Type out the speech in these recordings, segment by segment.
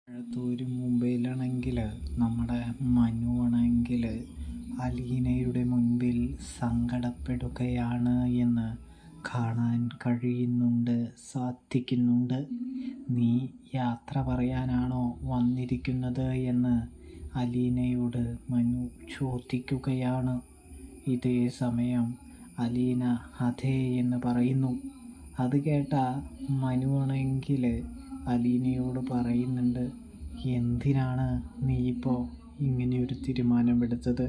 ഒരു മുംബൈയിലാണെങ്കിൽ നമ്മുടെ മനു ആണെങ്കിൽ അലീനയുടെ മുൻപിൽ സങ്കടപ്പെടുകയാണ് എന്ന് കാണാൻ സാധിക്കുന്നുണ്ട്. നീ യാത്ര പറയാനാണോ വന്നിരിക്കുന്നത് എന്ന് അലീനയോട് മനു ചോദിക്കുകയാണ്. ഇതേ സമയം അലീന അതെ എന്ന് പറയുന്നു. അത് കേട്ട മനു ആണെങ്കിൽ അലീനയോട് പറയുന്നുണ്ട്, എന്തിനാണ് നീ ഇപ്പോൾ ഇങ്ങനെയൊരു തീരുമാനമെടുത്തത്?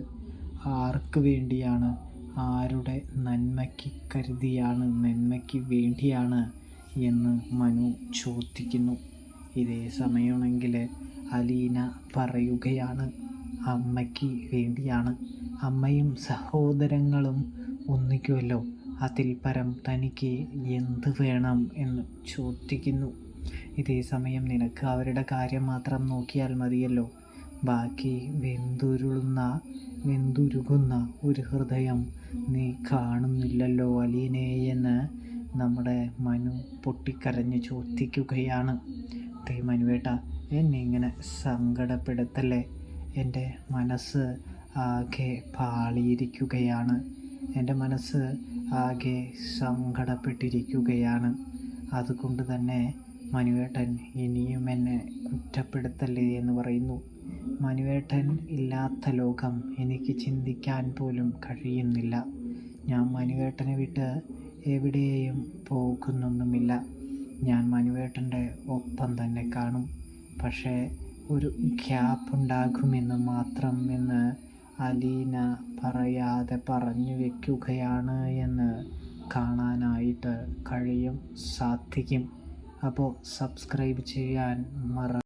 ആർക്ക് വേണ്ടിയാണ്, ആരുടെ നന്മയ്ക്ക് വേണ്ടിയാണ് എന്ന് മനു ചോദിക്കുന്നു. ഇതേ സമയമാണെങ്കിൽ അലീന പറയുകയാണ്, അമ്മയ്ക്ക് വേണ്ടിയാണ്. അമ്മയും സഹോദരങ്ങളും ഒന്നിക്കുമല്ലോ, അതിൽ പരം തനിക്ക് എന്ത് വേണം എന്ന് ചോദിക്കുന്നു. ഇതേ സമയം നിനക്ക് അവരുടെ കാര്യം മാത്രം നോക്കിയാൽ മതിയല്ലോ, ബാക്കി വെന്തുരുകുന്ന ഒരു ഹൃദയം നീ കാണുന്നില്ലല്ലോ അലീനേ എന്ന് നമ്മുടെ മനു പൊട്ടിക്കരഞ്ഞ് ചോദിക്കുകയാണ്. മനുവേട്ട, എന്നെ ഇങ്ങനെ സങ്കടപ്പെടുത്തല്ലേ, എൻ്റെ മനസ്സ് ആകെ പാളിയിരിക്കുകയാണ്, എൻ്റെ മനസ്സ് ആകെ സങ്കടപ്പെട്ടിരിക്കുകയാണ്. അതുകൊണ്ട് തന്നെ മനുവേട്ടൻ ഇനിയും എന്നെ കുറ്റപ്പെടുത്തല്ലേ എന്ന് പറയുന്നു. മനുവേട്ടൻ ഇല്ലാത്ത ലോകം എനിക്ക് ചിന്തിക്കാൻ പോലും കഴിയുന്നില്ല. ഞാൻ മനുവേട്ടനെ വിട്ട് എവിടെയും പോകുന്നൊന്നുമില്ല. ഞാൻ മനുവേട്ടൻ്റെ ഒപ്പം തന്നെ കാണും. പക്ഷേ ഒരു ഗ്യാപ്പ് ഉണ്ടാകുമെന്ന് മാത്രം എന്ന് അലീന പറയാതെ പറഞ്ഞു വെക്കുകയാണ് എന്ന് കാണാനായിട്ട് സാധിക്കും. അപ്പോൾ സബ്സ്ക്രൈബ് ചെയ്യാൻ